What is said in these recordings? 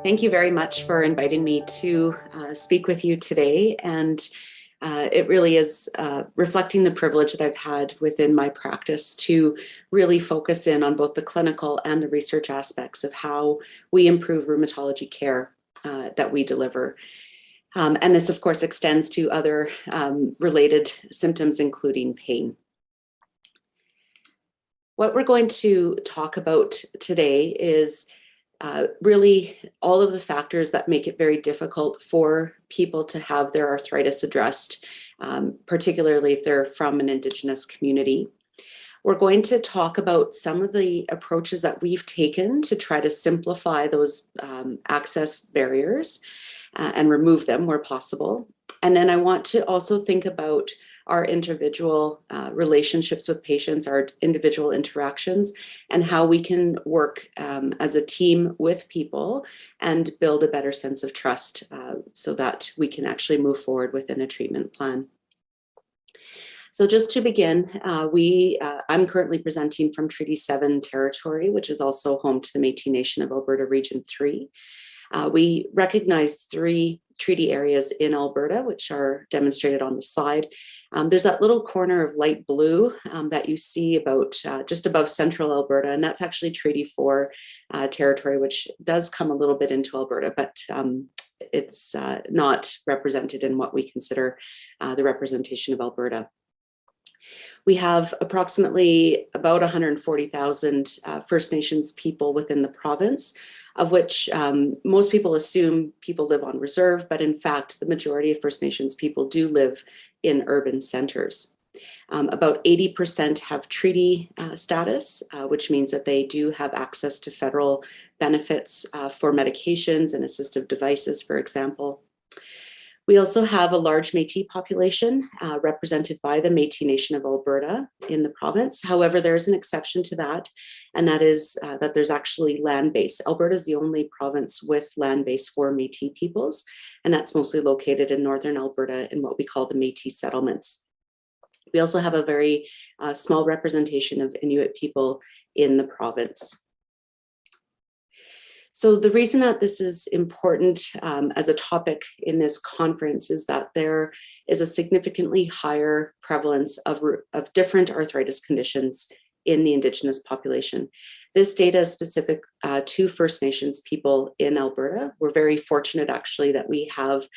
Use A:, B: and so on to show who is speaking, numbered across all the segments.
A: Thank you very much for inviting me to speak with you today. And it really is reflecting the privilege that I've had within my practice to really focus in on both the clinical and the research aspects of how we improve rheumatology care that we deliver. And this, of course, extends to other related symptoms, including pain. What we're going to talk about today is really all of the factors that make it very difficult for people to have their arthritis addressed, particularly if they're from an Indigenous community. We're going to talk about some of the approaches that we've taken to try to simplify those access barriers and remove them where possible. And then I want to also think about our individual relationships with patients, our individual interactions, and how we can work as a team with people and build a better sense of trust so that we can actually move forward within a treatment plan. So just to begin, I'm currently presenting from Treaty 7 territory, which is also home to the Métis Nation of Alberta Region 3. We recognize 3 treaty areas in Alberta, which are demonstrated on the slide. There's that little corner of light blue that you see about just above central Alberta, and that's actually Treaty 4 territory, which does come a little bit into Alberta, but it's not represented in what we consider the representation of Alberta. We have approximately about 140,000 First Nations people within the province, of which most people assume people live on reserve, but in fact, the majority of First Nations people do live in urban centers. About 80% have treaty status, which means that they do have access to federal benefits for medications and assistive devices, for example. We also have a large Métis population represented by the Métis Nation of Alberta in the province. However, there's an exception to that, and that is that there's actually land base. Alberta is the only province with land base for Métis peoples, and that's mostly located in northern Alberta in what we call the Métis settlements. We also have a very small representation of Inuit people in the province. So the reason that this is important as a topic in this conference is that there is a significantly higher prevalence of different arthritis conditions in the Indigenous population. This data is specific to First Nations people in Alberta. We're very fortunate actually that we have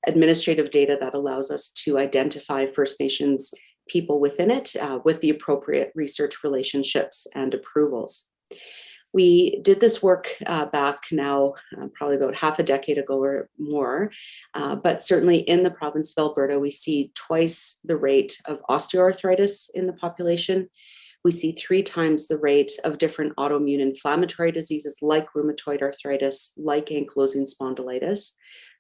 A: administrative data that allows us to identify First Nations people within it with the appropriate research relationships and approvals. We did this work back now, probably about half a decade ago or more, but certainly in the province of Alberta, we see twice the rate of osteoarthritis in the population. We see 3 times the rate of different autoimmune inflammatory diseases like rheumatoid arthritis, like ankylosing spondylitis.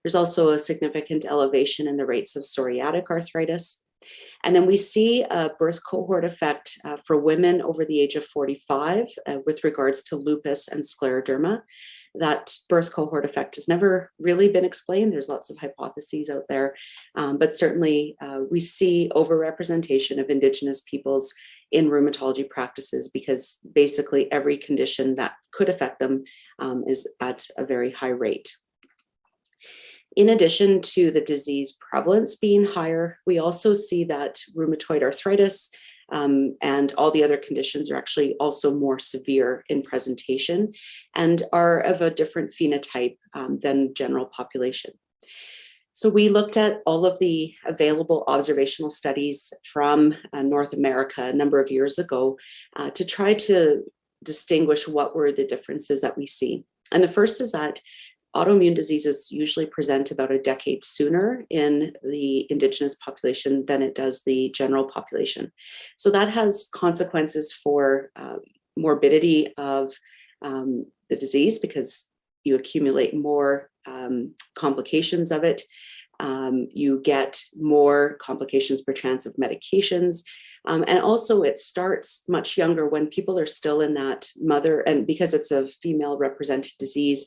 A: There's also a significant elevation in the rates of psoriatic arthritis. And then we see a birth cohort effect for women over the age of 45 with regards to lupus and scleroderma. That birth cohort effect has never really been explained. There's lots of hypotheses out there, but certainly we see overrepresentation of Indigenous peoples in rheumatology practices because basically every condition that could affect them is at a very high rate. In addition to the disease prevalence being higher, we also see that rheumatoid arthritis and all the other conditions are actually also more severe in presentation and are of a different phenotype than general population. So we looked at all of the available observational studies from North America a number of years ago to try to distinguish what were the differences that we see. And the first is that autoimmune diseases usually present about a decade sooner in the Indigenous population than it does the general population. So that has consequences for morbidity of the disease because you accumulate more complications of it. You get more complications per chance of medications. And also it starts much younger when people are still in that mother, and because it's a female represented disease,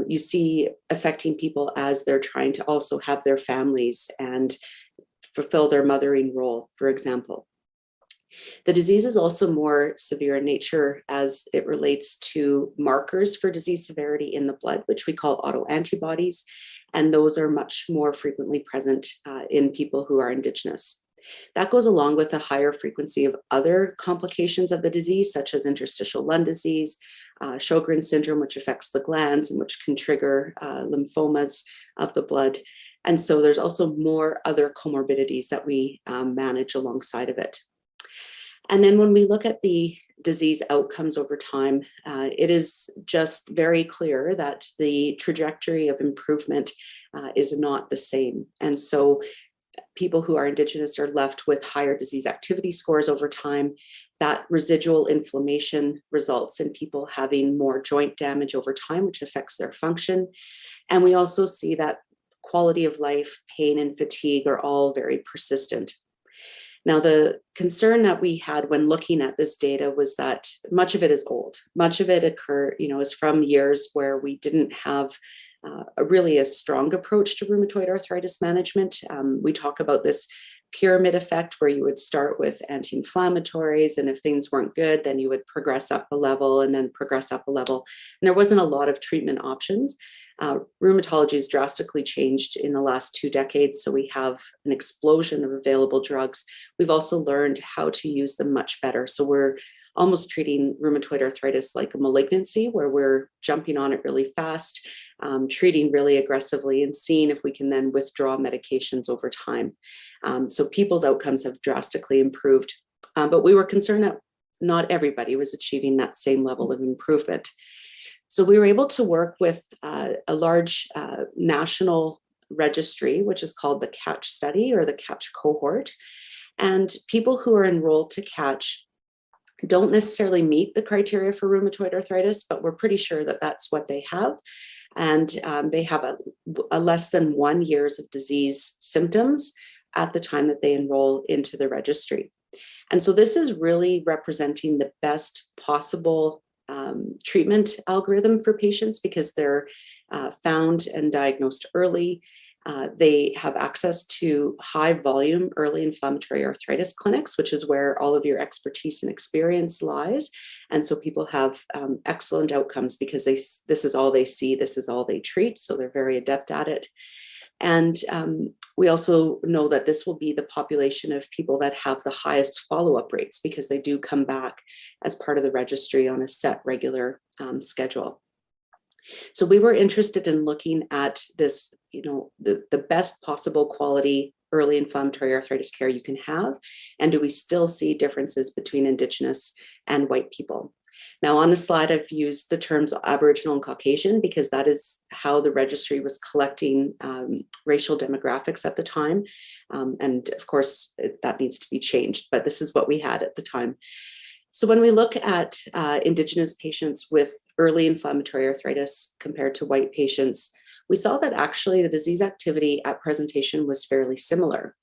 A: you see affecting people as they're trying to also have their families and fulfill their mothering role, for example. The disease is also more severe in nature as it relates to markers for disease severity in the blood, which we call autoantibodies, and those are much more frequently present in people who are Indigenous. That goes along with a higher frequency of other complications of the disease, such as interstitial lung disease, Sjogren's syndrome, which affects the glands and which can trigger lymphomas of the blood. And so there's also more other comorbidities that we manage alongside of it. And then when we look at the disease outcomes over time, it is just very clear that the trajectory of improvement is not the same. And so people who are Indigenous are left with higher disease activity scores over time. That residual inflammation results in people having more joint damage over time, which affects their function. And we also see that quality of life, pain, and fatigue are all very persistent. Now, the concern that we had when looking at this data was that much of it is old. Much of it is from years where we didn't have really a strong approach to rheumatoid arthritis management. We talk about this pyramid effect where you would start with anti-inflammatories, and if things weren't good, then you would progress up a level and then progress up a level. And there wasn't a lot of treatment options. Rheumatology has drastically changed in the last 2 decades, so we have an explosion of available drugs. We've also learned how to use them much better. So we're almost treating rheumatoid arthritis like a malignancy, where we're jumping on it really fast, treating really aggressively, and seeing if we can then withdraw medications over time. So people's outcomes have drastically improved. But we were concerned that not everybody was achieving that same level of improvement. So we were able to work with a large national registry, which is called the 𝐒𝐂𝐂 study or the 𝐒𝐂𝐂 cohort. And people who are enrolled to 𝐒𝐂𝐂 don't necessarily meet the criteria for rheumatoid arthritis, but we're pretty sure that that's what they have. And they have a less than 1 year of disease symptoms at the time that they enroll into the registry. And so this is really representing the best possible treatment algorithm for patients because they're found and diagnosed early. They have access to high volume early inflammatory arthritis clinics, which is where all of your expertise and experience lies. And so people have excellent outcomes because this is all they see, this is all they treat. So they're very adept at it. And we also know that this will be the population of people that have the highest follow-up rates because they do come back as part of the registry on a set regular schedule. So we were interested in looking at this, the best possible quality early inflammatory arthritis care you can have, and do we still see differences between Indigenous and white people? Now on the slide, I've used the terms Aboriginal and Caucasian because that is how the registry was collecting racial demographics at the time. And of course, that needs to be changed, but this is what we had at the time. So when we look at Indigenous patients with early inflammatory arthritis compared to white patients, we saw that actually the disease activity at presentation was fairly similar.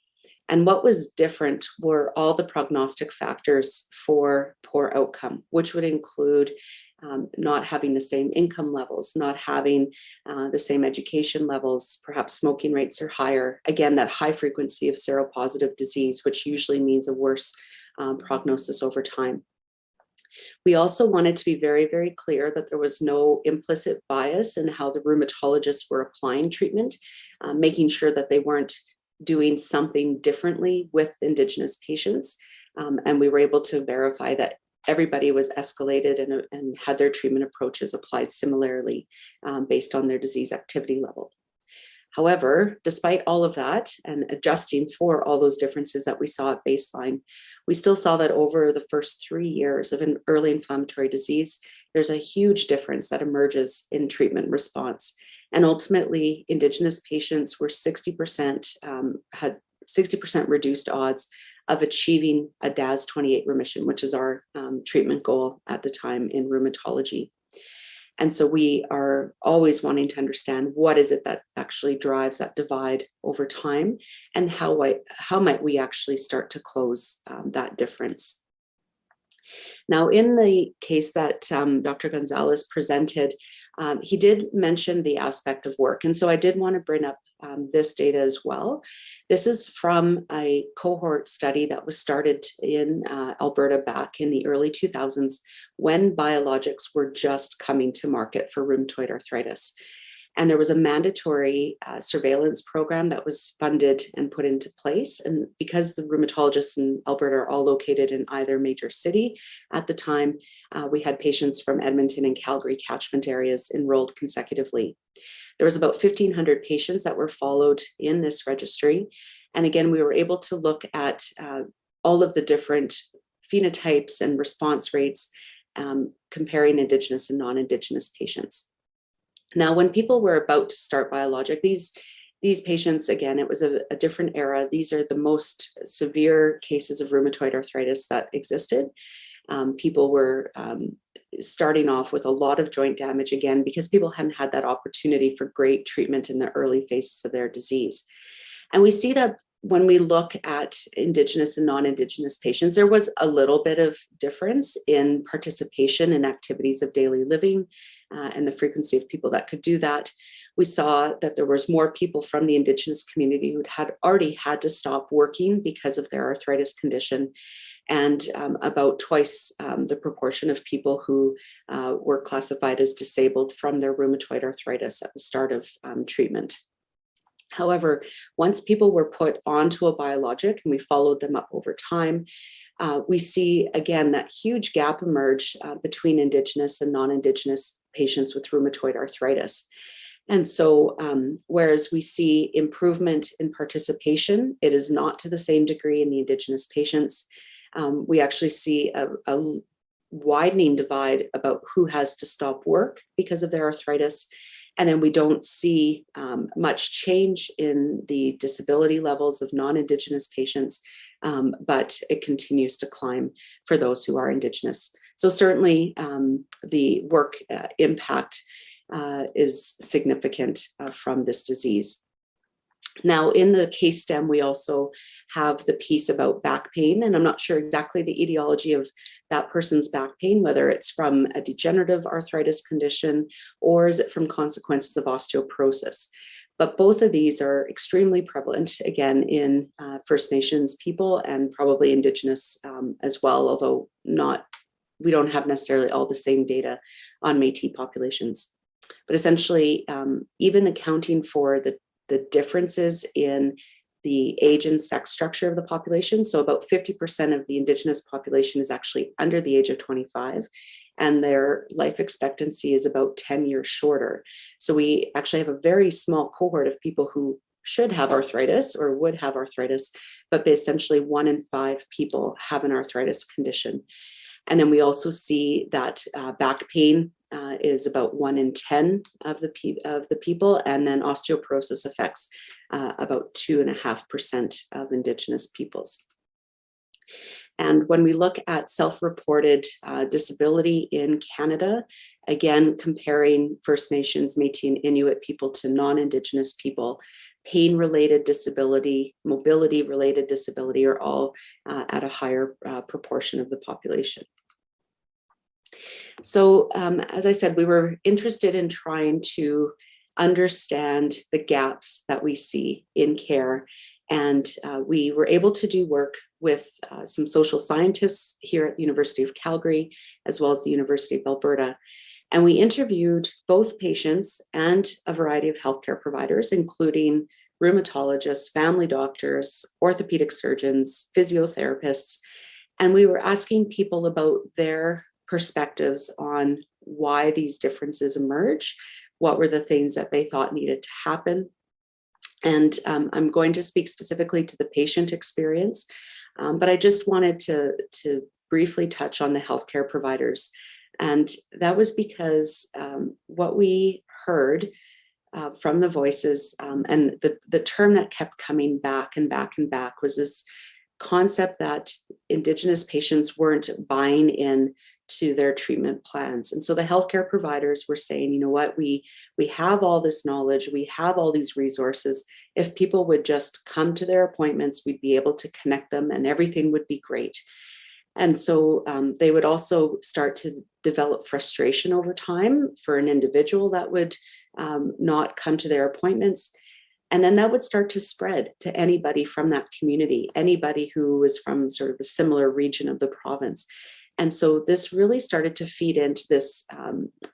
A: And what was different were all the prognostic factors for poor outcome, which would include not having the same income levels, not having the same education levels, perhaps smoking rates are higher. Again, that high frequency of seropositive disease, which usually means a worse prognosis over time. We also wanted to be very, very clear that there was no implicit bias in how the rheumatologists were applying treatment, making sure that they weren't doing something differently with Indigenous patients. And we were able to verify that everybody was escalated and had their treatment approaches applied similarly based on their disease activity level. However, despite all of that and adjusting for all those differences that we saw at baseline, we still saw that over the first 3 years of an early inflammatory disease, there's a huge difference that emerges in treatment response. And ultimately, Indigenous patients were 60%, had 60% reduced odds of achieving a DAS28 remission, which is our treatment goal at the time in rheumatology. And so we are always wanting to understand what is it that actually drives that divide over time and how might we actually start to close that difference. Now, in the case that Dr. Gonzalez presented, He did mention the aspect of work. And so I did want to bring up this data as well. This is from a cohort study that was started in Alberta back in the early 2000s when biologics were just coming to market for rheumatoid arthritis. And there was a mandatory surveillance program that was funded and put into place. And because the rheumatologists in Alberta are all located in either major city at the time, we had patients from Edmonton and Calgary catchment areas enrolled consecutively. There was about 1,500 patients that were followed in this registry. And again, we were able to look at all of the different phenotypes and response rates, comparing Indigenous and non-Indigenous patients. Now, when people were about to start biologic, these patients, again, it was a different era. These are the most severe cases of rheumatoid arthritis that existed. People were starting off with a lot of joint damage, again, because people hadn't had that opportunity for great treatment in the early phases of their disease. And we see that when we look at Indigenous and non-Indigenous patients, there was a little bit of difference in participation in activities of daily living and the frequency of people that could do that. We saw that there was more people from the Indigenous community who had already had to stop working because of their arthritis condition, and about twice the proportion of people who were classified as disabled from their rheumatoid arthritis at the start of treatment. However, once people were put onto a biologic and we followed them up over time, we see, again, that huge gap emerge between Indigenous and non-Indigenous patients with rheumatoid arthritis. And so, whereas we see improvement in participation, it is not to the same degree in the Indigenous patients. We actually see a widening divide about who has to stop work because of their arthritis. And then we don't see much change in the disability levels of non-Indigenous patients, but it continues to climb for those who are Indigenous. So certainly the work impact is significant from this disease. Now, in the case stem, we also have the piece about back pain, and I'm not sure exactly the etiology of that person's back pain, whether it's from a degenerative arthritis condition or is it from consequences of osteoporosis. But both of these are extremely prevalent, again, in First Nations people and probably Indigenous as well, although we don't have necessarily all the same data on Métis populations. But essentially, even accounting for the differences in the age and sex structure of the population. So about 50% of the Indigenous population is actually under the age of 25, and their life expectancy is about 10 years shorter. So we actually have a very small cohort of people who should have arthritis or would have arthritis, but essentially 1 in 5 people have an arthritis condition. And then we also see that back pain is about 1 in 10 of the people, and then osteoporosis affects about 2.5% of Indigenous peoples. And when we look at self-reported disability in Canada, again, comparing First Nations, Métis, and Inuit people to non-Indigenous people, pain-related disability, mobility-related disability are all at a higher proportion of the population. So as I said, we were interested in trying to understand the gaps that we see in care. And we were able to do work with some social scientists here at the University of Calgary, as well as the University of Alberta. And we interviewed both patients and a variety of healthcare providers, including rheumatologists, family doctors, orthopedic surgeons, physiotherapists. And we were asking people about their perspectives on why these differences emerge, what were the things that they thought needed to happen. And I'm going to speak specifically to the patient experience, but I just wanted to briefly touch on the healthcare providers. And that was because what we heard from the voices, and the term that kept coming back and back and back was this concept that Indigenous patients weren't buying in to their treatment plans. And so the healthcare providers were saying, you know what, we have all this knowledge, we have all these resources. If people would just come to their appointments, we'd be able to connect them and everything would be great. And so they would also start to develop frustration over time for an individual that would not come to their appointments. And then that would start to spread to anybody from that community, anybody who was from sort of a similar region of the province. And so this really started to feed into this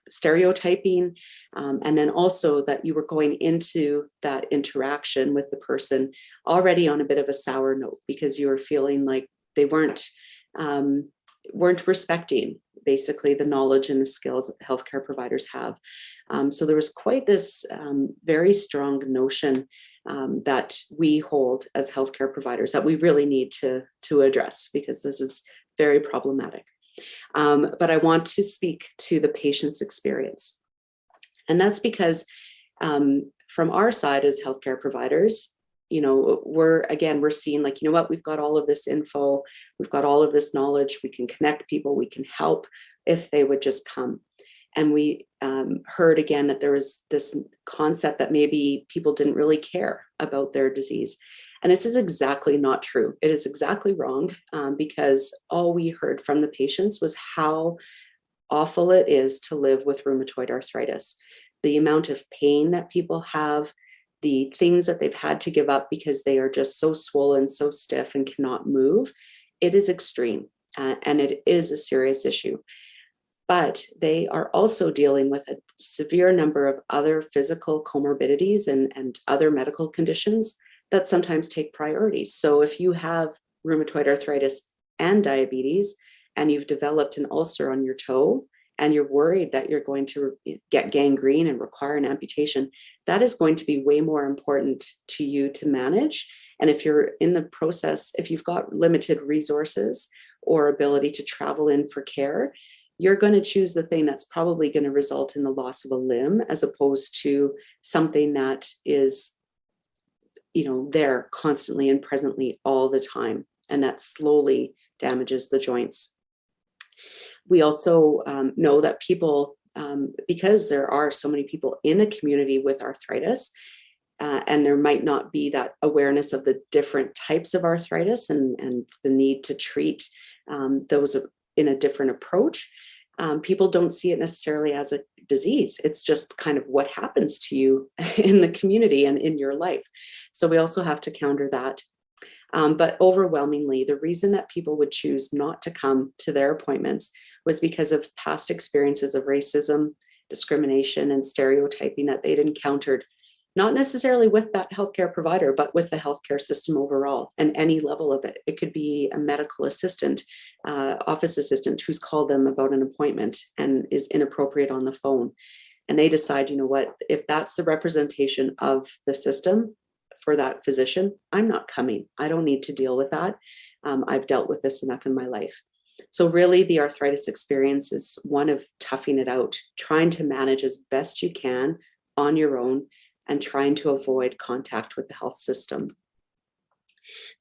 A: stereotyping, and then also that you were going into that interaction with the person already on a bit of a sour note, because you were feeling like they weren't respecting basically the knowledge and the skills that healthcare providers have. So there was quite this very strong notion that we hold as healthcare providers that we really need to address, because this is very problematic. But I want to speak to the patient's experience. And that's because from our side as healthcare providers, you know, we're seeing like, you know what, we've got all of this info, we've got all of this knowledge, we can connect people, we can help if they would just come. And we heard again that there was this concept that maybe people didn't really care about their disease. And this is exactly not true. It is exactly wrong, because all we heard from the patients was how awful it is to live with rheumatoid arthritis. The amount of pain that people have, the things that they've had to give up because they are just so swollen, so stiff, and cannot move, it is extreme, and it is a serious issue. But they are also dealing with a severe number of other physical comorbidities and other medical conditions that sometimes take priority. So if you have rheumatoid arthritis and diabetes, and you've developed an ulcer on your toe, and you're worried that you're going to get gangrene and require an amputation, that is going to be way more important to you to manage. And if you're in the process, if you've got limited resources or ability to travel in for care, you're going to choose the thing that's probably going to result in the loss of a limb, as opposed to something that is, you know, there constantly and presently all the time, and that slowly damages the joints. We also know that people, because there are so many people in a community with arthritis, and there might not be that awareness of the different types of arthritis and the need to treat those in a different approach, people don't see it necessarily as a disease. It's just kind of what happens to you in the community and in your life. So we also have to counter that. But overwhelmingly, the reason that people would choose not to come to their appointments was because of past experiences of racism, discrimination, and stereotyping that they'd encountered, not necessarily with that healthcare provider, but with the healthcare system overall, and any level of it. It could be a medical assistant, office assistant who's called them about an appointment and is inappropriate on the phone. And they decide, you know what, if that's the representation of the system for that physician, I'm not coming. I don't need to deal with that. I've dealt with this enough in my life. So really, the arthritis experience is one of toughing it out, trying to manage as best you can on your own, and trying to avoid contact with the health system.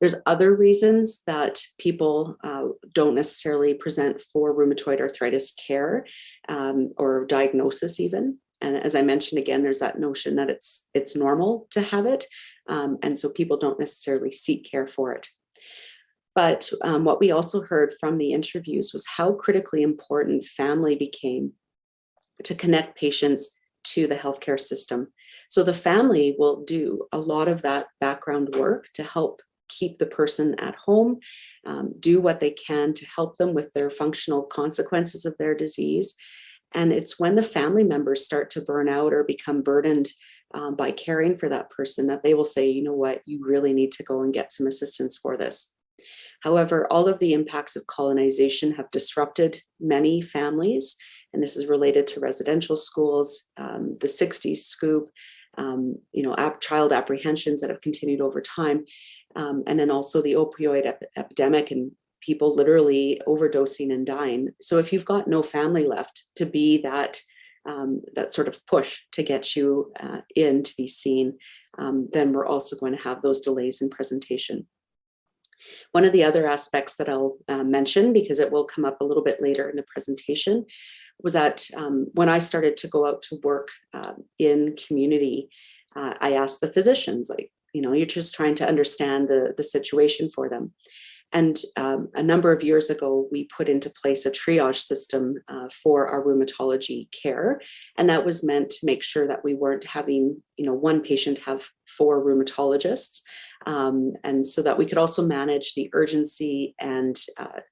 A: There's other reasons that people don't necessarily present for rheumatoid arthritis care, or diagnosis even. And as I mentioned again, there's that notion that it's normal to have it, and so people don't necessarily seek care for it. But what we also heard from the interviews was how critically important family became to connect patients to the healthcare system. So the family will do a lot of that background work to help keep the person at home, do what they can to help them with their functional consequences of their disease. And it's when the family members start to burn out or become burdened by caring for that person that they will say, you know what, you really need to go and get some assistance for this. However, all of the impacts of colonization have disrupted many families, and this is related to residential schools, the 60s scoop, child apprehensions that have continued over time, and then also the opioid epidemic and people literally overdosing and dying. So if you've got no family left to be that sort of push to get you in to be seen, then we're also going to have those delays in presentation. One of the other aspects that I'll mention, because it will come up a little bit later in the presentation, was that when I started to go out to work in community, I asked the physicians, like, you're just trying to understand the situation for them. And a number of years ago, we put into place a triage system for our rheumatology care. And that was meant to make sure that we weren't having, one patient have 4 rheumatologists. And so that we could also manage the urgency and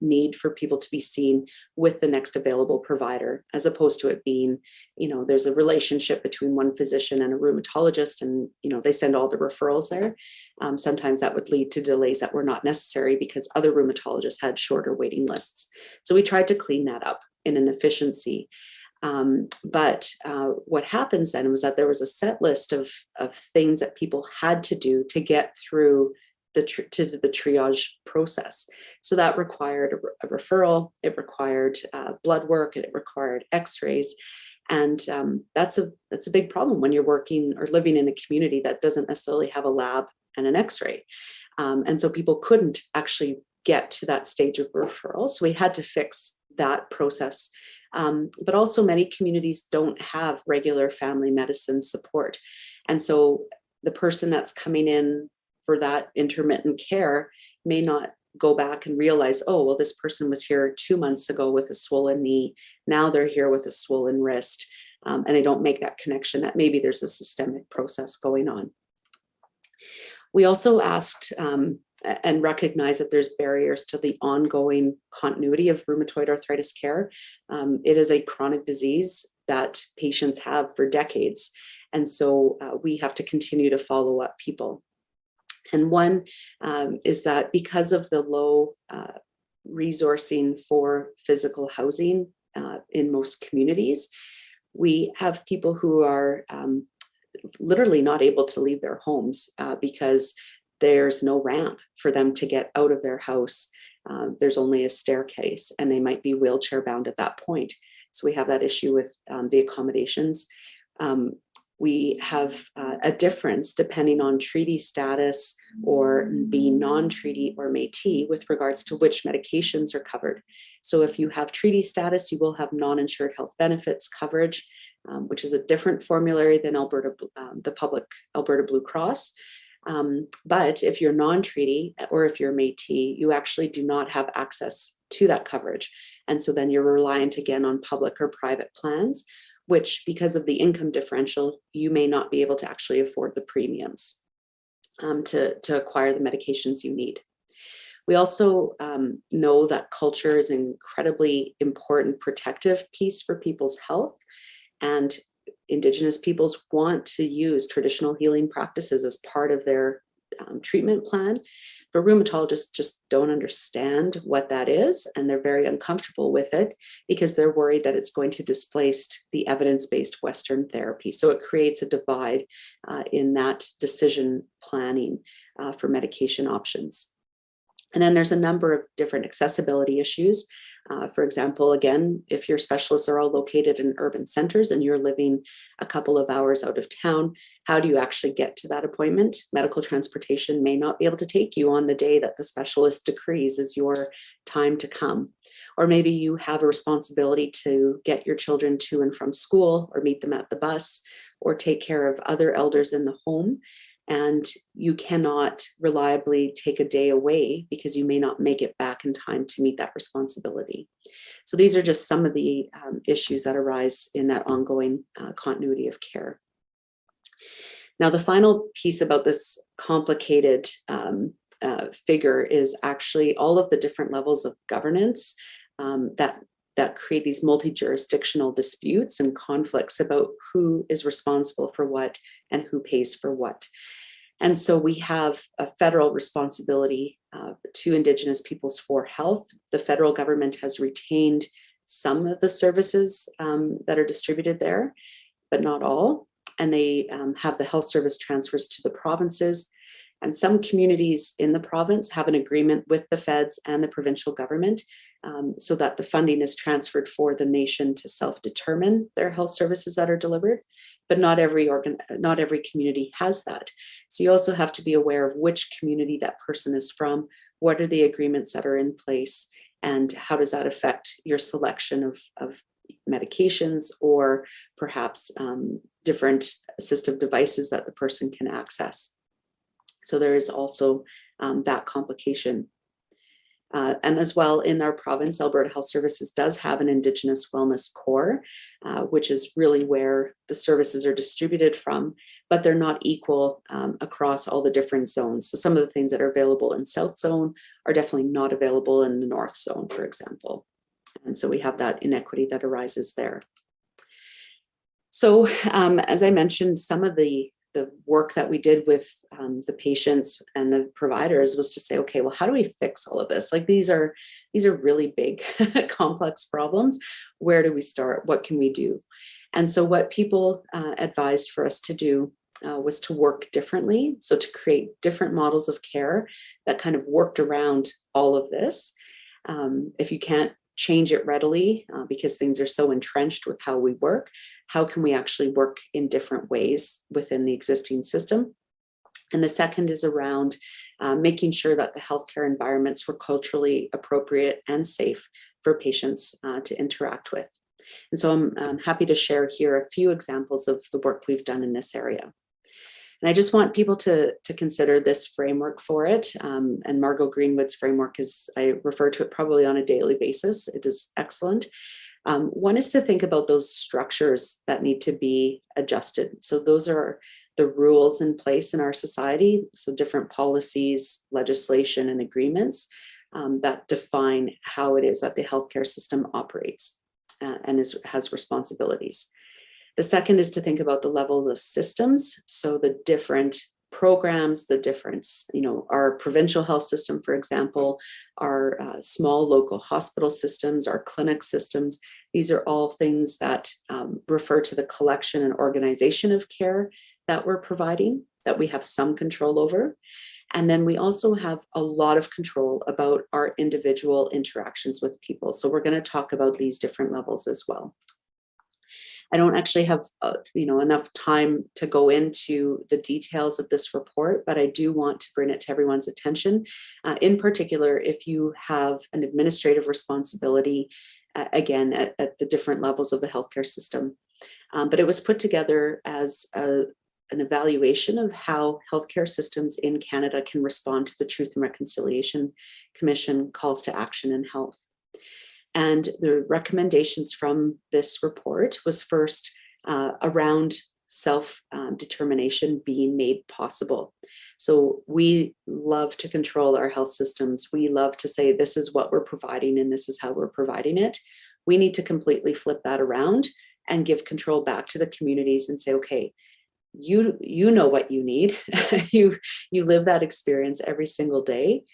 A: need for people to be seen with the next available provider, as opposed to it being, there's a relationship between one physician and a rheumatologist, and, they send all the referrals there. Sometimes that would lead to delays that were not necessary because other rheumatologists had shorter waiting lists. So we tried to clean that up in an efficiency. But what happens then was that there was a set list of things that people had to do to get through the triage process. So that required a referral, it required blood work, and it required x-rays. And that's a big problem when you're working or living in a community that doesn't necessarily have a lab and an x-ray. And so people couldn't actually get to that stage of referral. So we had to fix that process. But also many communities don't have regular family medicine support. And so the person that's coming in for that intermittent care may not go back and realize, oh, well, this person was here 2 months ago with a swollen knee. Now they're here with a swollen wrist. And they don't make that connection that maybe there's a systemic process going on. We also asked and recognize that there's barriers to the ongoing continuity of rheumatoid arthritis care. It is a chronic disease that patients have for decades. And so we have to continue to follow up people. And one is that because of the low resourcing for physical housing in most communities, we have people who are literally not able to leave their homes because there's no ramp for them to get out of their house. There's only a staircase, and they might be wheelchair bound at that point. So we have that issue with the accommodations. We have a difference depending on treaty status or being non-treaty or Métis with regards to which medications are covered. So if you have treaty status, you will have non-insured health benefits coverage, which is a different formulary than the public Alberta Blue Cross. But if you're non-treaty or if you're Métis, you actually do not have access to that coverage. And so then you're reliant again on public or private plans, which because of the income differential, you may not be able to actually afford the premiums to acquire the medications you need. We also know that culture is an incredibly important protective piece for people's health, and Indigenous peoples want to use traditional healing practices as part of their treatment plan, but rheumatologists just don't understand what that is, and they're very uncomfortable with it because they're worried that it's going to displace the evidence-based Western therapy. So it creates a divide in that decision planning for medication options. And then there's a number of different accessibility issues. For example, again, if your specialists are all located in urban centers and you're living a couple of hours out of town, how do you actually get to that appointment? Medical transportation may not be able to take you on the day that the specialist decrees is your time to come. Or maybe you have a responsibility to get your children to and from school, or meet them at the bus, or take care of other elders in the home. And you cannot reliably take a day away because you may not make it back in time to meet that responsibility. So these are just some of the issues that arise in that ongoing continuity of care. Now, the final piece about this complicated figure is actually all of the different levels of governance that create these multi-jurisdictional disputes and conflicts about who is responsible for what and who pays for what. And so we have a federal responsibility to Indigenous peoples for health. The federal government has retained some of the services that are distributed there, but not all. And they have the health service transfers to the provinces. And some communities in the province have an agreement with the feds and the provincial government so that the funding is transferred for the nation to self-determine their health services that are delivered. But not every community has that. So you also have to be aware of which community that person is from, what are the agreements that are in place, and how does that affect your selection of medications or perhaps different assistive devices that the person can access. So there is also that complication. And as well, in our province, Alberta Health Services does have an Indigenous wellness core, which is really where the services are distributed from, but they're not equal across all the different zones. So some of the things that are available in South Zone are definitely not available in the North Zone, for example. And so we have that inequity that arises there. So as I mentioned, some of the work that we did with the patients and the providers was to say, okay, well, how do we fix all of this? Like these are really big, complex problems. Where do we start? What can we do? And so what people advised for us to do was to work differently. So to create different models of care that kind of worked around all of this. If you can't change it readily because things are so entrenched with how we work, how can we actually work in different ways within the existing system? And the second is around making sure that the healthcare environments were culturally appropriate and safe for patients to interact with. And so I'm happy to share here a few examples of the work we've done in this area. And I just want people to consider this framework for it. And Margot Greenwood's framework is, I refer to it probably on a daily basis. It is excellent. One is to think about those structures that need to be adjusted. So those are the rules in place in our society. So different policies, legislation, and agreements that define how it is that the healthcare system operates and has responsibilities. The second is to think about the level of systems. So the different programs, the difference, our provincial health system, for example, our small local hospital systems, our clinic systems. These are all things that refer to the collection and organization of care that we're providing, that we have some control over. And then we also have a lot of control about our individual interactions with people. So we're going to talk about these different levels as well. I don't actually have enough time to go into the details of this report, but I do want to bring it to everyone's attention. In particular, if you have an administrative responsibility, again, at the different levels of the healthcare system. But it was put together as an evaluation of how healthcare systems in Canada can respond to the Truth and Reconciliation Commission calls to action in health. And the recommendations from this report was first around self-determination being made possible. So we love to control our health systems. We love to say, this is what we're providing and this is how we're providing it. We need to completely flip that around and give control back to the communities and say, okay, you know what you need. you live that experience every single day.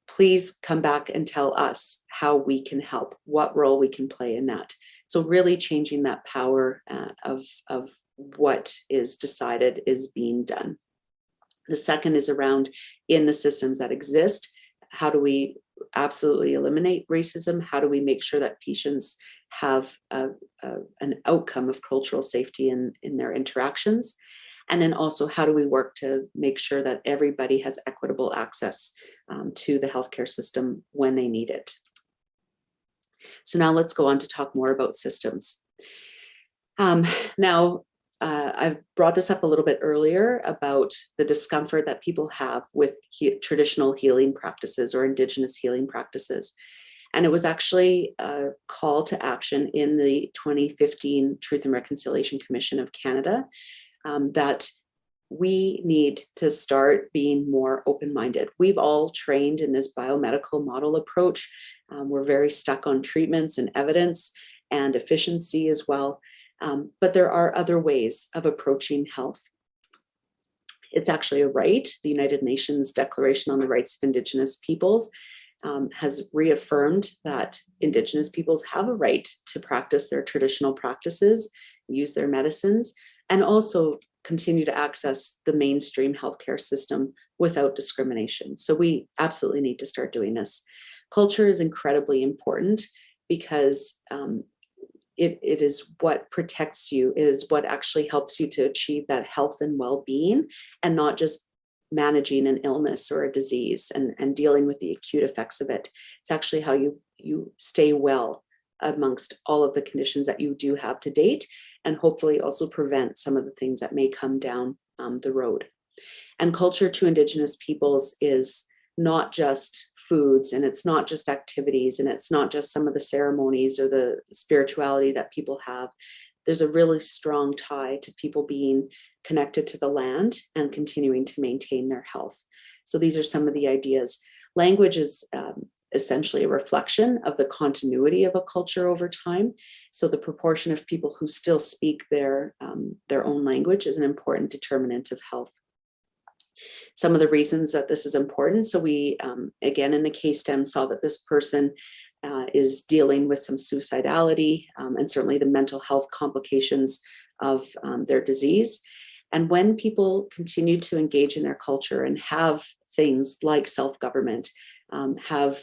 A: Please come back and tell us how we can help, what role we can play in that. So really changing that power of what is decided is being done. The second is around, in the systems that exist, how do we absolutely eliminate racism? How do we make sure that patients have an outcome of cultural safety in their interactions? And then also, how do we work to make sure that everybody has equitable access to the healthcare system when they need it? So now let's go on to talk more about systems. I've brought this up a little bit earlier about the discomfort that people have with traditional healing practices or Indigenous healing practices. And it was actually a call to action in the 2015 Truth and Reconciliation Commission of Canada that we need to start being more open-minded. We've all trained in this biomedical model approach. We're very stuck on treatments and evidence and efficiency as well. But there are other ways of approaching health. It's actually a right. The United Nations Declaration on the Rights of Indigenous Peoples has reaffirmed that Indigenous peoples have a right to practice their traditional practices, use their medicines, and also continue to access the mainstream healthcare system without discrimination. So we absolutely need to start doing this. Culture is incredibly important because it is what protects you, it is what actually helps you to achieve that health and well-being, and not just managing an illness or a disease and dealing with the acute effects of it. It's actually how you stay well amongst all of the conditions that you do have to date, and hopefully also prevent some of the things that may come down the road. And culture to Indigenous peoples is not just foods, and it's not just activities, and it's not just some of the ceremonies or the spirituality that people have. There's a really strong tie to people being connected to the land and continuing to maintain their health. So these are some of the ideas. Language is essentially a reflection of the continuity of a culture over time. So the proportion of people who still speak their own language is an important determinant of health. Some of the reasons that this is important. So we, again, in the case stem saw that this person is dealing with some suicidality and certainly the mental health complications of their disease. And when people continue to engage in their culture and have things like self-government, have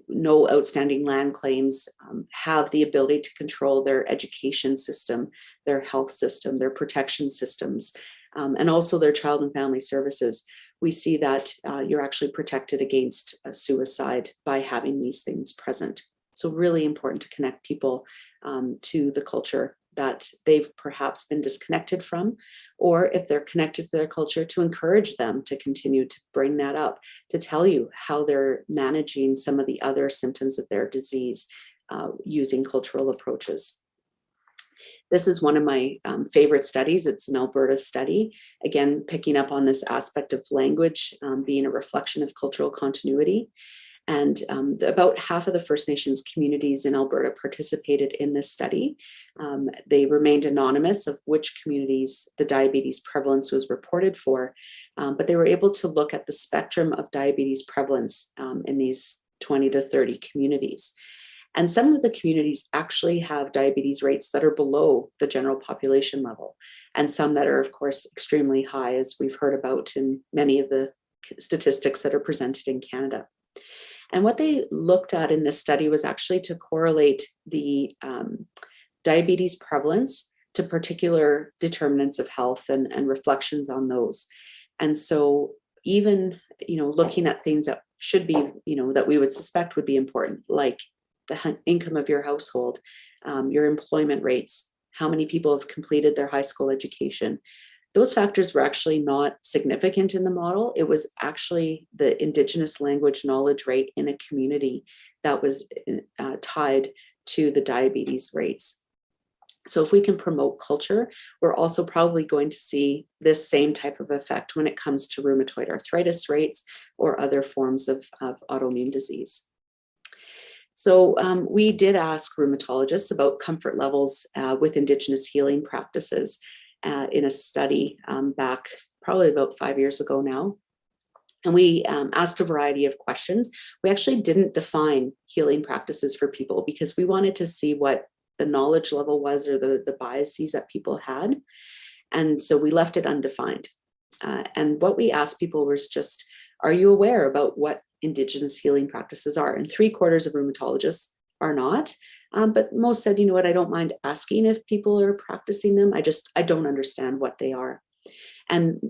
A: no outstanding land claims, have the ability to control their education system, their health system, their protection systems, and also their child and family services, we see that you're actually protected against suicide by having these things present. So really important to connect people to the culture that they've perhaps been disconnected from, or if they're connected to their culture, to encourage them to continue to bring that up, to tell you how they're managing some of the other symptoms of their disease using cultural approaches. This is one of my favorite studies. It's an Alberta study, again, picking up on this aspect of language being a reflection of cultural continuity. And about half of the First Nations communities in Alberta participated in this study. They remained anonymous of which communities the diabetes prevalence was reported for, but they were able to look at the spectrum of diabetes prevalence in these 20 to 30 communities. And some of the communities actually have diabetes rates that are below the general population level, and some that are, of course, extremely high, as we've heard about in many of the statistics that are presented in Canada. And what they looked at in this study was actually to correlate the diabetes prevalence to particular determinants of health and reflections on those. And so even, looking at things that should be, that we would suspect would be important, like the income of your household, your employment rates, how many people have completed their high school education. Those factors were actually not significant in the model. It was actually the Indigenous language knowledge rate in a community that was tied to the diabetes rates. So if we can promote culture, we're also probably going to see this same type of effect when it comes to rheumatoid arthritis rates or other forms of autoimmune disease. So we did ask rheumatologists about comfort levels with Indigenous healing practices in a study back probably about 5 years ago now. And we asked a variety of questions. We actually didn't define healing practices for people because we wanted to see what the knowledge level was or the biases that people had. And so we left it undefined. And what we asked people was just, are you aware about what Indigenous healing practices are? And 3/4 of rheumatologists are not. But most said, you know what, I don't mind asking if people are practicing them. I don't understand what they are. And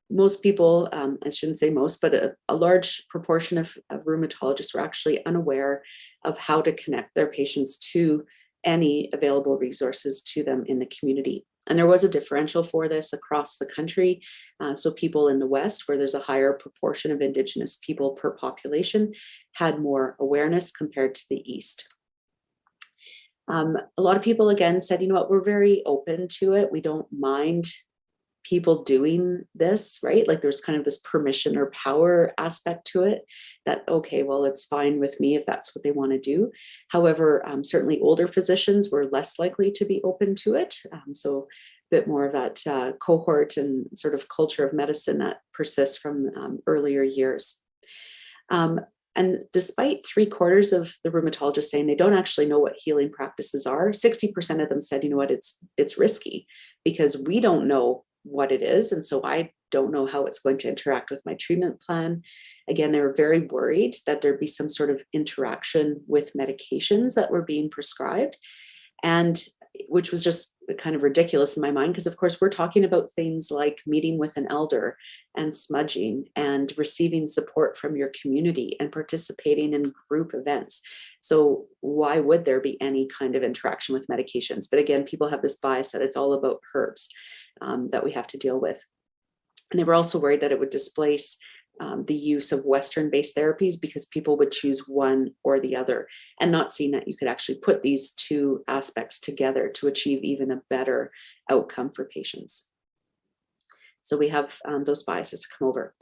A: most people, I shouldn't say most, but a large proportion of rheumatologists were actually unaware of how to connect their patients to any available resources to them in the community. And there was a differential for this across the country. So people in the West, where there's a higher proportion of Indigenous people per population, had more awareness compared to the East. A lot of people, again, said, you know what, we're very open to it. We don't mind people doing this, right? Like there's kind of this permission or power aspect to it that, okay, well, it's fine with me if that's what they want to do. However, certainly older physicians were less likely to be open to it. So a bit more of that cohort and sort of culture of medicine that persists from earlier years. And despite 3/4 of the rheumatologists saying they don't actually know what healing practices are, 60% of them said, you know what, it's risky because we don't know what it is. And so I don't know how it's going to interact with my treatment plan. Again, they were very worried that there'd be some sort of interaction with medications that were being prescribed, and which was just kind of ridiculous in my mind, because of course we're talking about things like meeting with an elder and smudging and receiving support from your community and participating in group events. So why would there be any kind of interaction with medications? But again, people have this bias that it's all about herbs that we have to deal with. And they were also worried that it would displace the use of Western-based therapies because people would choose one or the other, and not seeing that you could actually put these two aspects together to achieve even a better outcome for patients. So we have those biases to come over.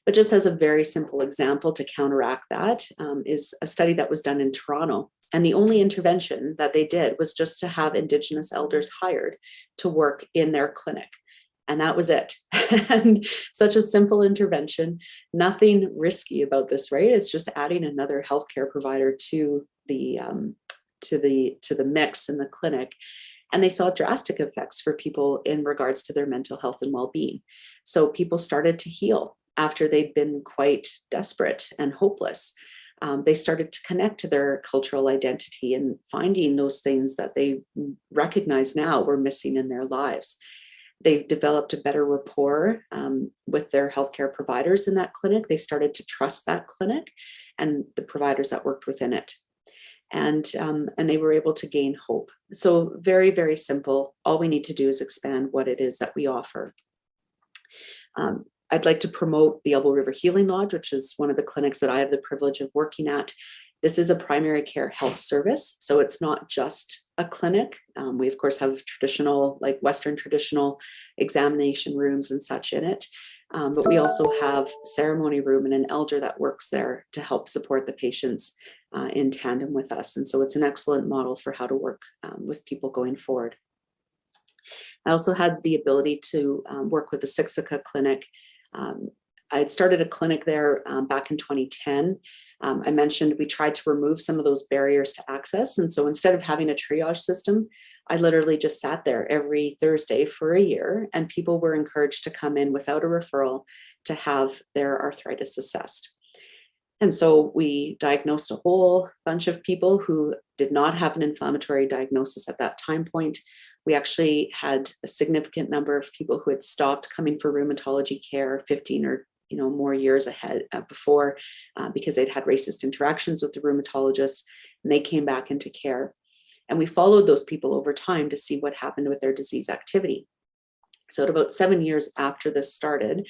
A: But just as a very simple example to counteract that is a study that was done in Toronto. And the only intervention that they did was just to have Indigenous elders hired to work in their clinic. And that was it. And such a simple intervention, nothing risky about this, right? It's just adding another healthcare provider to the mix in the clinic. And they saw drastic effects for people in regards to their mental health and well-being. So people started to heal after they'd been quite desperate and hopeless. They started to connect to their cultural identity and finding those things that they recognize now were missing in their lives. They developed a better rapport with their healthcare providers in that clinic. They started to trust that clinic and the providers that worked within it. And they were able to gain hope. So very, very simple. All we need to do is expand what it is that we offer. I'd like to promote the Elbow River Healing Lodge, which is one of the clinics that I have the privilege of working at. This is a primary care health service, so it's not just a clinic. We, of course, have traditional, like Western traditional examination rooms and such in it. But we also have a ceremony room and an elder that works there to help support the patients in tandem with us. And so it's an excellent model for how to work with people going forward. I also had the ability to work with the 𝐒𝐔𝐁𝐄 clinic. I had started a clinic there back in 2010. I mentioned we tried to remove some of those barriers to access. And so instead of having a triage system, I literally just sat there every Thursday for a year, and people were encouraged to come in without a referral to have their arthritis assessed. And so we diagnosed a whole bunch of people who did not have an inflammatory diagnosis at that time point. We actually had a significant number of people who had stopped coming for rheumatology care 15 or more years ahead before because they'd had racist interactions with the rheumatologists, and they came back into care. And we followed those people over time to see what happened with their disease activity. So at about 7 years after this started,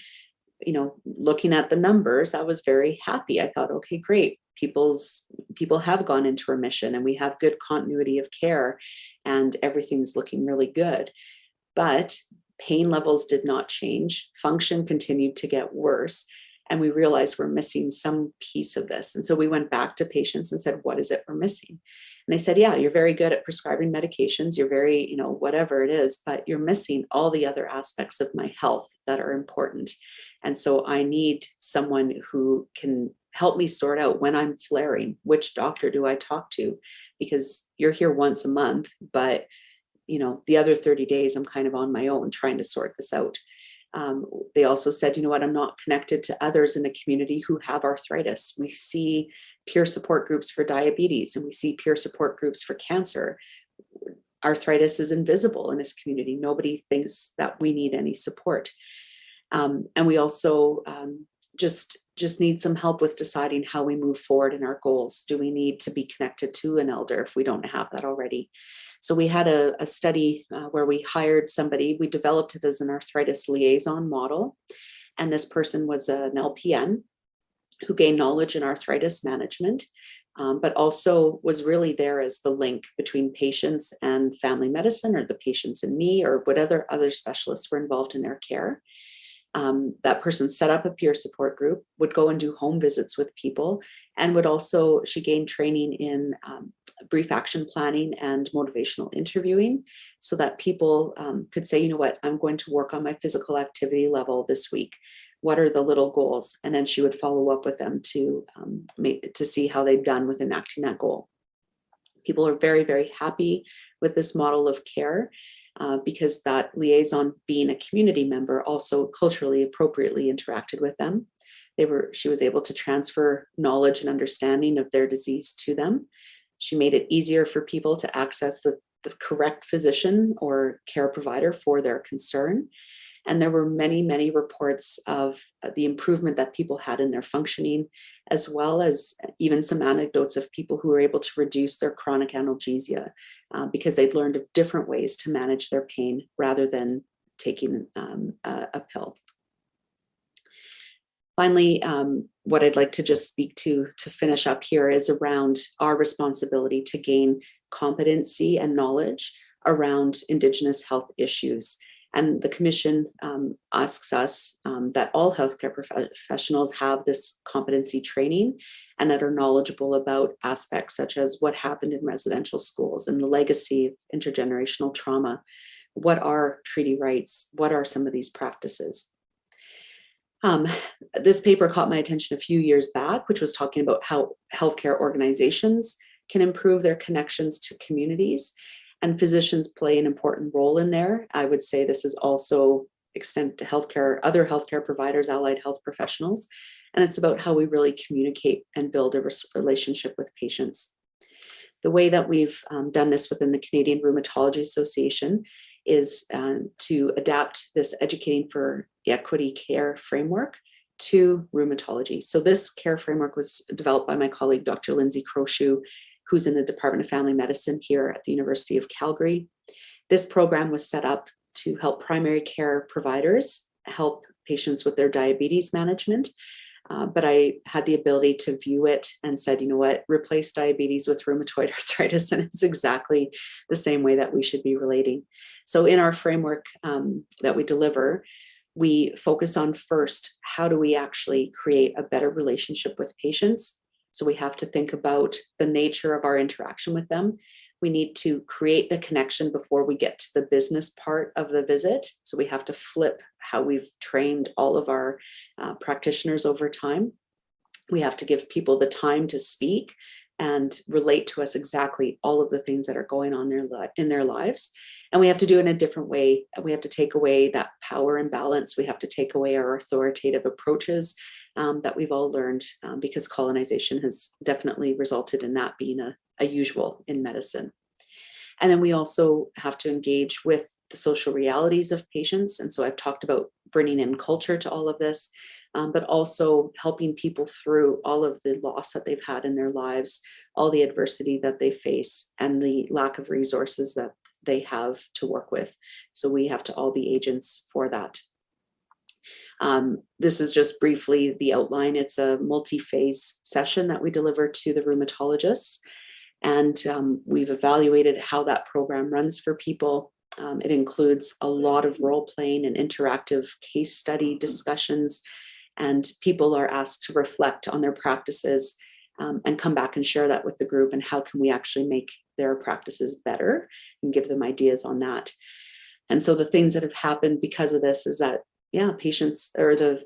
A: looking at the numbers, I was very happy. I thought, okay, great. People have gone into remission and we have good continuity of care and everything's looking really good. But pain levels did not change. Function continued to get worse. And we realized we're missing some piece of this. And so we went back to patients and said, what is it we're missing? And they said, yeah, you're very good at prescribing medications. You're very, whatever it is, but you're missing all the other aspects of my health that are important. And so I need someone who can help me sort out when I'm flaring, which doctor do I talk to? Because you're here once a month, but the other 30 days, I'm kind of on my own trying to sort this out. They also said, you know what, I'm not connected to others in the community who have arthritis. We see peer support groups for diabetes and we see peer support groups for cancer. Arthritis is invisible in this community. Nobody thinks that we need any support. And we also just need some help with deciding how we move forward in our goals. Do we need to be connected to an elder if we don't have that already? So we had a study where we hired somebody. We developed it as an arthritis liaison model. And this person was an LPN who gained knowledge in arthritis management, but also was really there as the link between patients and family medicine, or the patients and me, or whatever other specialists were involved in their care. That person set up a peer support group, would go and do home visits with people, and she gained training in brief action planning and motivational interviewing, so that people could say, you know what, I'm going to work on my physical activity level this week. What are the little goals? And then she would follow up with them to see how they've done with enacting that goal. People are very, very happy with this model of care. Because that liaison, being a community member, also culturally appropriately interacted with them. She was able to transfer knowledge and understanding of their disease to them. She made it easier for people to access the correct physician or care provider for their concern. And there were many, many reports of the improvement that people had in their functioning, as well as even some anecdotes of people who were able to reduce their chronic analgesia because they'd learned of different ways to manage their pain rather than taking a pill. Finally, what I'd like to just speak to finish up here is around our responsibility to gain competency and knowledge around Indigenous health issues. And the Commission asks us that all healthcare professionals have this competency training and that are knowledgeable about aspects such as what happened in residential schools and the legacy of intergenerational trauma. What are treaty rights? What are some of these practices? This paper caught my attention a few years back, which was talking about how healthcare organizations can improve their connections to communities, and physicians play an important role in there. I would say this is also extended to healthcare, other healthcare providers, allied health professionals, and it's about how we really communicate and build a relationship with patients. The way that we've done this within the Canadian Rheumatology Association is to adapt this Educating for Equity care framework to rheumatology. So this care framework was developed by my colleague, Dr. Lindsay Croshoe, who's in the Department of Family Medicine here at the University of Calgary. This program was set up to help primary care providers help patients with their diabetes management. But I had the ability to view it and said, you know what, replace diabetes with rheumatoid arthritis, and it's exactly the same way that we should be relating. So in our framework that we deliver, we focus on first, how do we actually create a better relationship with patients? So we have to think about the nature of our interaction with them. We need to create the connection before we get to the business part of the visit. So we have to flip how we've trained all of our practitioners over time. We have to give people the time to speak and relate to us exactly all of the things that are going on in their lives. And we have to do it in a different way. We have to take away that power imbalance. We have to take away our authoritative approaches that we've all learned because colonization has definitely resulted in that being a usual in medicine. And then we also have to engage with the social realities of patients. And so I've talked about bringing in culture to all of this, but also helping people through all of the loss that they've had in their lives, all the adversity that they face, and the lack of resources that they have to work with. So we have to all be agents for that. This is just briefly the outline. It's a multi-phase session that we deliver to the rheumatologists. And we've evaluated how that program runs for people. It includes a lot of role playing and interactive case study discussions, and people are asked to reflect on their practices and come back and share that with the group, and how can we actually make their practices better and give them ideas on that. And so the things that have happened because of this is that, patients or the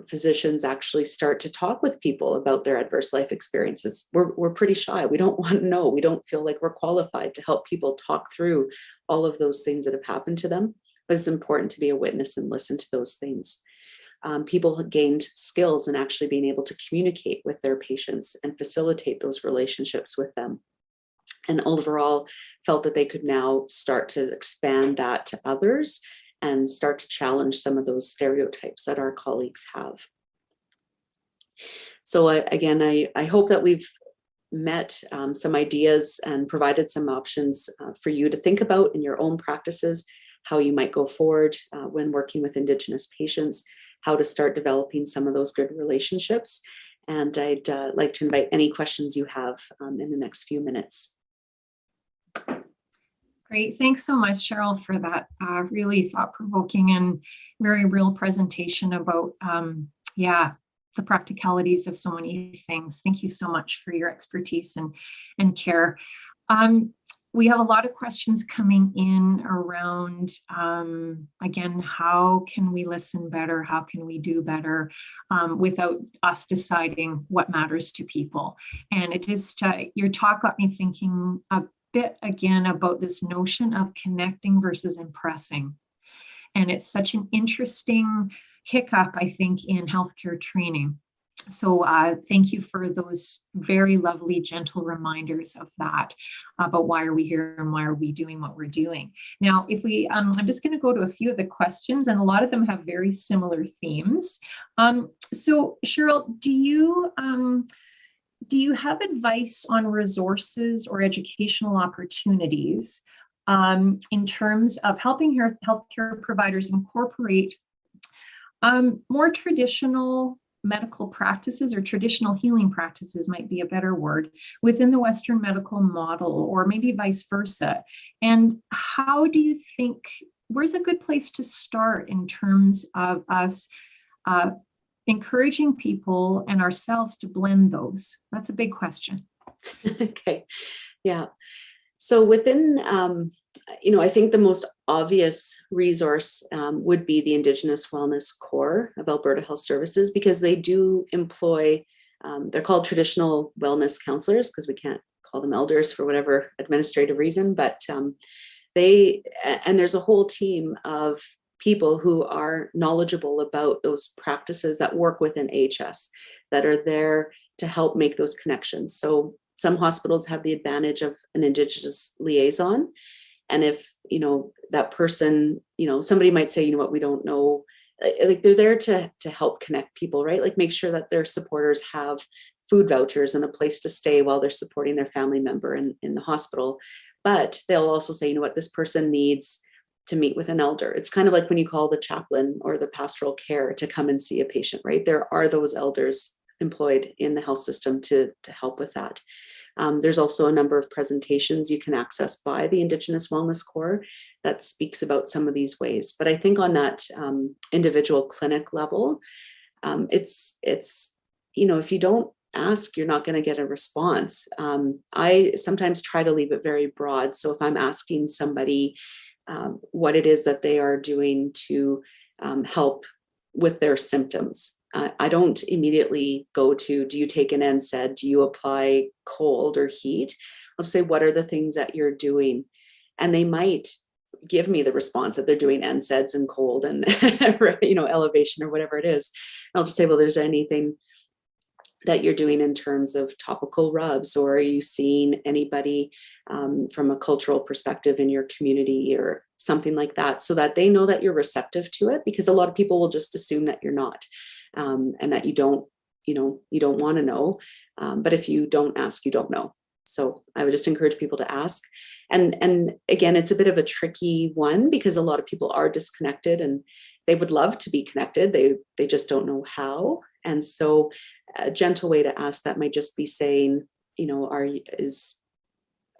A: physicians actually start to talk with people about their adverse life experiences. We're pretty shy. We don't want to know. We don't feel like we're qualified to help people talk through all of those things that have happened to them. But it's important to be a witness and listen to those things. People have gained skills in actually being able to communicate with their patients and facilitate those relationships with them. And overall felt that they could now start to expand that to others and start to challenge some of those stereotypes that our colleagues have. So again, I hope that we've met some ideas and provided some options for you to think about in your own practices, how you might go forward when working with Indigenous patients, how to start developing some of those good relationships. And I'd like to invite any questions you have in the next few minutes.
B: Great. Thanks so much, Cheryl, for that really thought-provoking and very real presentation about, the practicalities of so many things. Thank you so much for your expertise and care. We have a lot of questions coming in around, again, how can we listen better? How can we do better without us deciding what matters to people? And it just, your talk got me thinking a bit again about this notion of connecting versus impressing. And it's such an interesting hiccup, I think, in healthcare training. So thank you for those very lovely, gentle reminders of that, about why are we here and why are we doing what we're doing. Now, if we, I'm just going to go to a few of the questions, and a lot of them have very similar themes. So Cheryl, do you have advice on resources or educational opportunities in terms of helping healthcare providers incorporate more traditional medical practices, or traditional healing practices might be a better word, within the Western medical model, or maybe vice versa? And how do you think, where's a good place to start in terms of us encouraging people and ourselves to blend those? That's a big question.
A: Okay. Yeah. So within, I think the most obvious resource would be the Indigenous Wellness Core of Alberta Health Services, because they do employ, they're called traditional wellness counselors because we can't call them elders for whatever administrative reason, but there's a whole team of people who are knowledgeable about those practices that work within AHS, that are there to help make those connections. So some hospitals have the advantage of an Indigenous liaison. And if, that person, somebody might say, we don't know, like they're there to help connect people, right? Like make sure that their supporters have food vouchers and a place to stay while they're supporting their family member in the hospital. But they'll also say, this person needs to meet with an elder. It's kind of like when you call the chaplain or the pastoral care to come and see a patient, right? There are those elders employed in the health system to help with that. There's also a number of presentations you can access by the Indigenous Wellness Core that speaks about some of these ways. But I think on that individual clinic level, it's if you don't ask, you're not going to get a response. I sometimes try to leave it very broad. So if I'm asking somebody what it is that they are doing to help with their symptoms, I don't immediately go to, do you take an NSAID? Do you apply cold or heat? I'll say, what are the things that you're doing? And they might give me the response that they're doing NSAIDs and cold and, elevation or whatever it is. And I'll just say, well, there's anything that you're doing in terms of topical rubs, or are you seeing anybody from a cultural perspective in your community or something like that, so that they know that you're receptive to it, because a lot of people will just assume that you're not. And that you don't want to know. But if you don't ask, you don't know. So I would just encourage people to ask. And again, it's a bit of a tricky one because a lot of people are disconnected and they would love to be connected. They just don't know how. And so a gentle way to ask that might just be saying,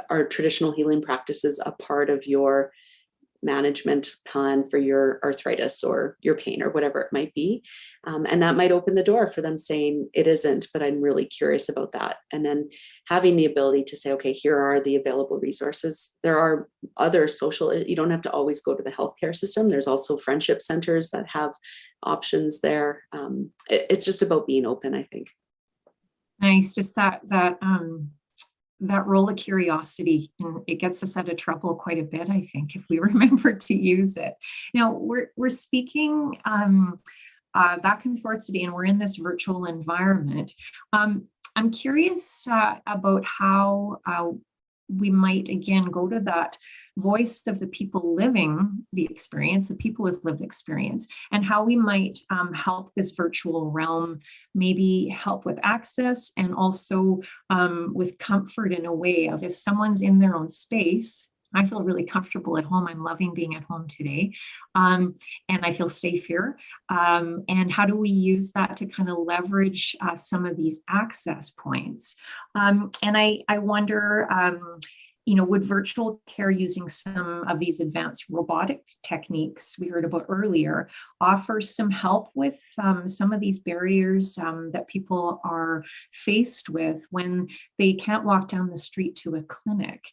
A: are traditional healing practices a part of your management plan for your arthritis or your pain or whatever it might be. And that might open the door for them saying it isn't, but I'm really curious about that. And then having the ability to say, okay, here are the available resources. There are other social, you don't have to always go to the healthcare system. There's also friendship centers that have options there. It's just about being open, I think. Nice.
B: Just that role of curiosity, and it gets us out of trouble quite a bit, I think, if we remember to use it. Now, we're speaking back and forth today, and we're in this virtual environment. I'm curious about how we might, again, go to that voice of the people living the experience, the people with lived experience, and how we might help this virtual realm maybe help with access and also with comfort, in a way of, if someone's in their own space. I feel really comfortable at home. I'm loving being at home today. And I feel safe here. And how do we use that to kind of leverage some of these access points? And I wonder, would virtual care using some of these advanced robotic techniques we heard about earlier offer some help with some of these barriers that people are faced with when they can't walk down the street to a clinic,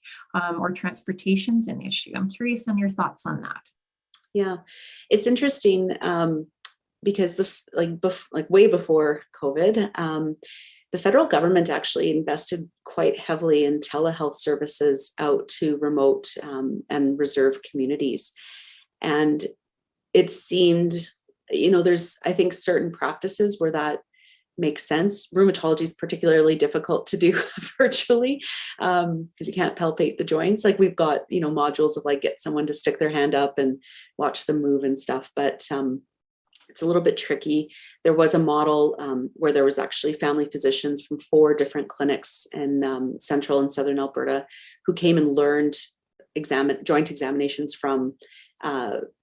B: or transportation's an issue? I'm curious on your thoughts on that.
A: Yeah, it's interesting because way before COVID, the federal government actually invested quite heavily in telehealth services out to remote and reserve communities. And it seemed, there's, I think, certain practices where that makes sense. Rheumatology is particularly difficult to do virtually because you can't palpate the joints. Like we've got, modules of like get someone to stick their hand up and watch them move and stuff. But it's a little bit tricky. There was a model where there was actually family physicians from 4 different clinics in central and southern Alberta who came and learned joint examinations from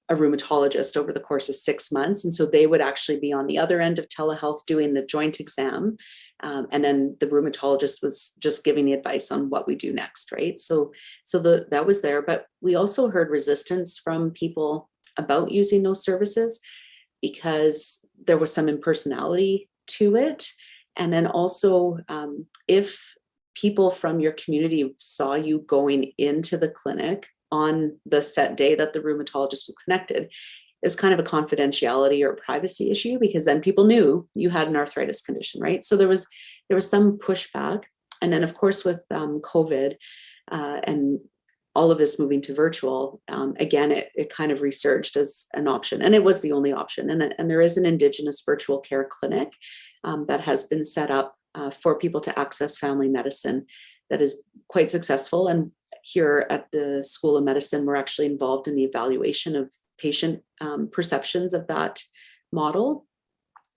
A: a rheumatologist over the course of 6 months. And so they would actually be on the other end of telehealth doing the joint exam. And then the rheumatologist was just giving the advice on what we do next, right? So that was there. But we also heard resistance from people about using those services because there was some impersonality to it. And then also, if people from your community saw you going into the clinic on the set day that the rheumatologist was connected, it was kind of a confidentiality or privacy issue, because then people knew you had an arthritis condition, right? So there was some pushback. And then, of course, with COVID and all of this moving to virtual, again, it kind of resurged as an option, and it was the only option. And there is an Indigenous virtual care clinic that has been set up for people to access family medicine that is quite successful. And here at the School of Medicine, we're actually involved in the evaluation of patient perceptions of that model.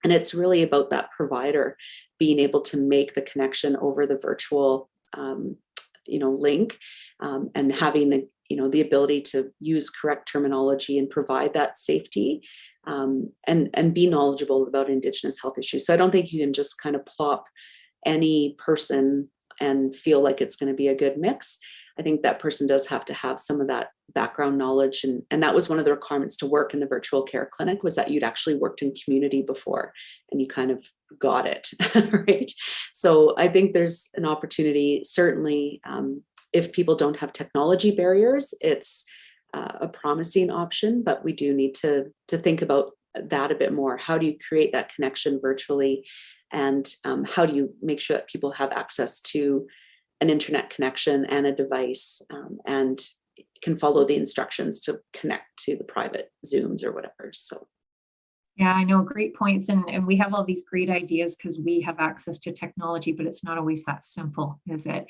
A: And it's really about that provider being able to make the connection over the virtual link, and having the ability to use correct terminology and provide that safety, and be knowledgeable about Indigenous health issues. So I don't think you can just kind of plop any person and feel like it's going to be a good mix. I think that person does have to have some of that background knowledge. And that was one of the requirements to work in the virtual care clinic, was that you'd actually worked in community before and you kind of got it, right? So I think there's an opportunity, certainly, if people don't have technology barriers, it's a promising option, but we do need to think about that a bit more. How do you create that connection virtually? And how do you make sure that people have access to an internet connection and a device, and can follow the instructions to connect to the private Zooms or whatever? So.
B: Yeah, I know, great points. And we have all these great ideas because we have access to technology, but it's not always that simple, is it?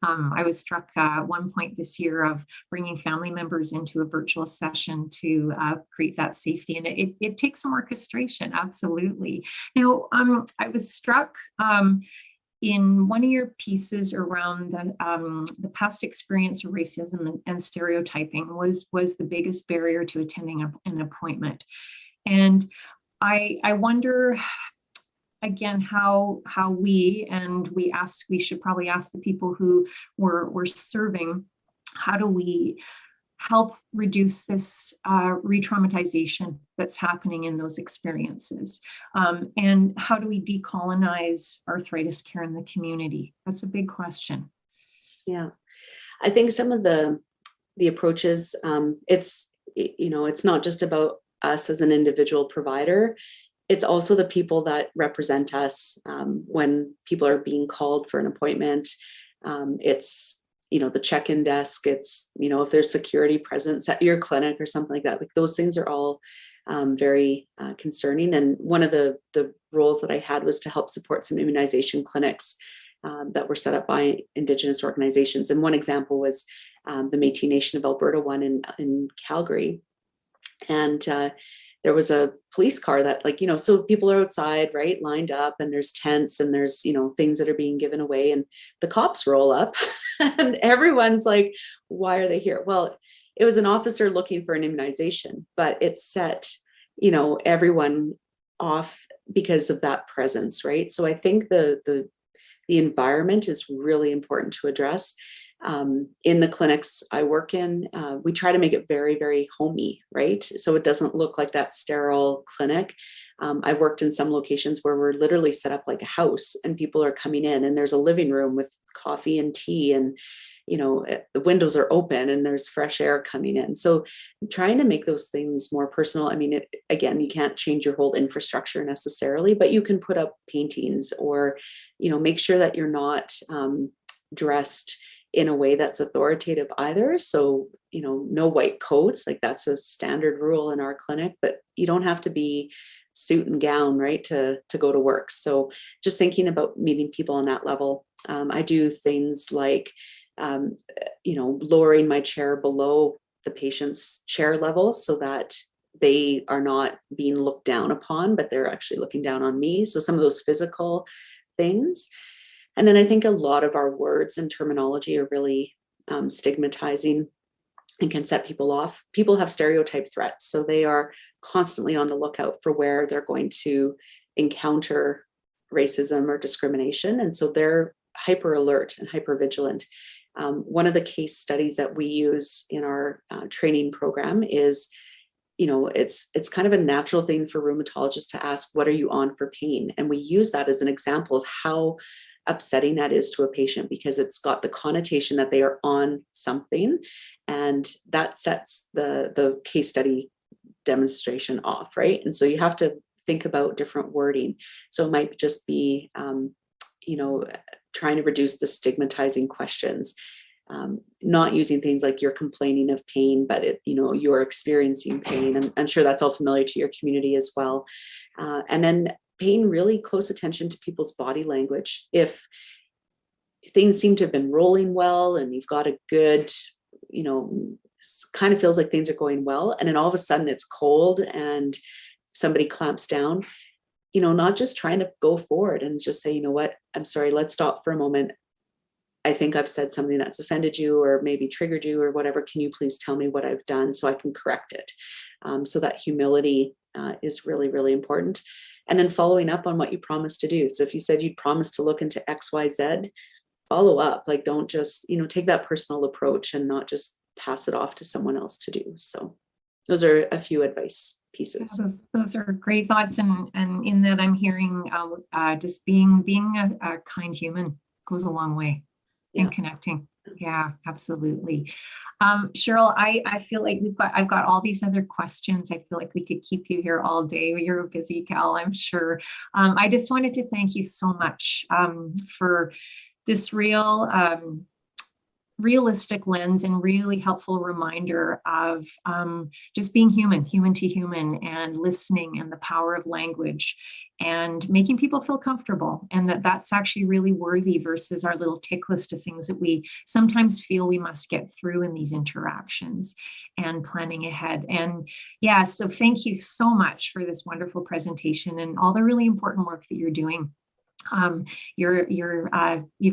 B: I was struck at one point this year of bringing family members into a virtual session to create that safety. And it takes some orchestration, absolutely. Now, I was struck in one of your pieces around the past experience of racism and stereotyping was the biggest barrier to attending an appointment. And I wonder, again, how we should probably ask the people who we're serving, how do we help reduce this re-traumatization that's happening in those experiences? And how do we decolonize arthritis care in the community? That's a big question.
A: Yeah, I think some of the approaches, it's not just about us as an individual provider. It's also the people that represent us when people are being called for an appointment. It's the check-in desk. It's if there's security presence at your clinic or something like that. Like, those things are all very concerning. And one of the roles that I had was to help support some immunization clinics that were set up by Indigenous organizations. And one example was the Métis Nation of Alberta one in Calgary. And there was a police car that, so people are outside, right, lined up, and there's tents and there's, things that are being given away, and the cops roll up and everyone's like, why are they here? Well, it was an officer looking for an immunization, but it set, everyone off because of that presence, right? So I think the environment is really important to address. In the clinics I work in, we try to make it very, very homey, right? So it doesn't look like that sterile clinic. I've worked in some locations where we're literally set up like a house, and people are coming in, and there's a living room with coffee and tea, and the windows are open and there's fresh air coming in. So trying to make those things more personal. I mean, again, you can't change your whole infrastructure necessarily, but you can put up paintings, or make sure that you're not dressed in a way that's authoritative either. So, no white coats, like that's a standard rule in our clinic, but you don't have to be suit and gown, right, to go to work. So just thinking about meeting people on that level. I do things like, lowering my chair below the patient's chair level so that they are not being looked down upon, but they're actually looking down on me. So some of those physical things. And then I think a lot of our words and terminology are really stigmatizing. and can set people off. People have stereotype threats, so they are constantly on the lookout for where they're going to encounter racism or discrimination. And so they're hyper alert and hyper vigilant. One of the case studies that we use in our training program is, it's kind of a natural thing for rheumatologists to ask, what are you on for pain? And we use that as an example of how upsetting that is to a patient, because it's got the connotation that they are on something, and that sets the case study demonstration off, right? And so you have to think about different wording. So it might just be, trying to reduce the stigmatizing questions, not using things like you're complaining of pain, but you're experiencing pain. I'm sure that's all familiar to your community as well. And then paying really close attention to people's body language. If things seem to have been rolling well and you've got a good, kind of feels like things are going well, and then all of a sudden it's cold and somebody clamps down, not just trying to go forward and just say, you know what, I'm sorry, let's stop for a moment. I think I've said something that's offended you or maybe triggered you or whatever. Can you please tell me what I've done so I can correct it? So that humility is really, really important. And then following up on what you promised to do. So if you said you'd promised to look into XYZ, follow up. Like, don't just, take that personal approach and not just pass it off to someone else to do. So those are a few advice pieces.
B: Yeah, those are great thoughts. And in that I'm hearing just being a kind human goes a long way in connecting. Yeah, absolutely. Cheryl, I feel like I've got all these other questions. I feel like we could keep you here all day. You're a busy gal, I'm sure. I just wanted to thank you so much for this realistic lens and really helpful reminder of just being human to human, and listening, and the power of language, and making people feel comfortable, and that's actually really worthy versus our little tick list of things that we sometimes feel we must get through in these interactions, and planning ahead. And yeah, so thank you so much for this wonderful presentation and all the really important work that you're doing. You've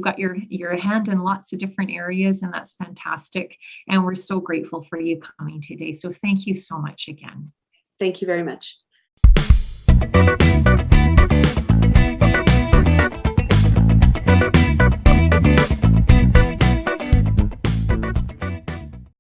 B: got your hand in lots of different areas, and that's fantastic. And we're so grateful for you coming today. So thank you so much again.
A: Thank you very much.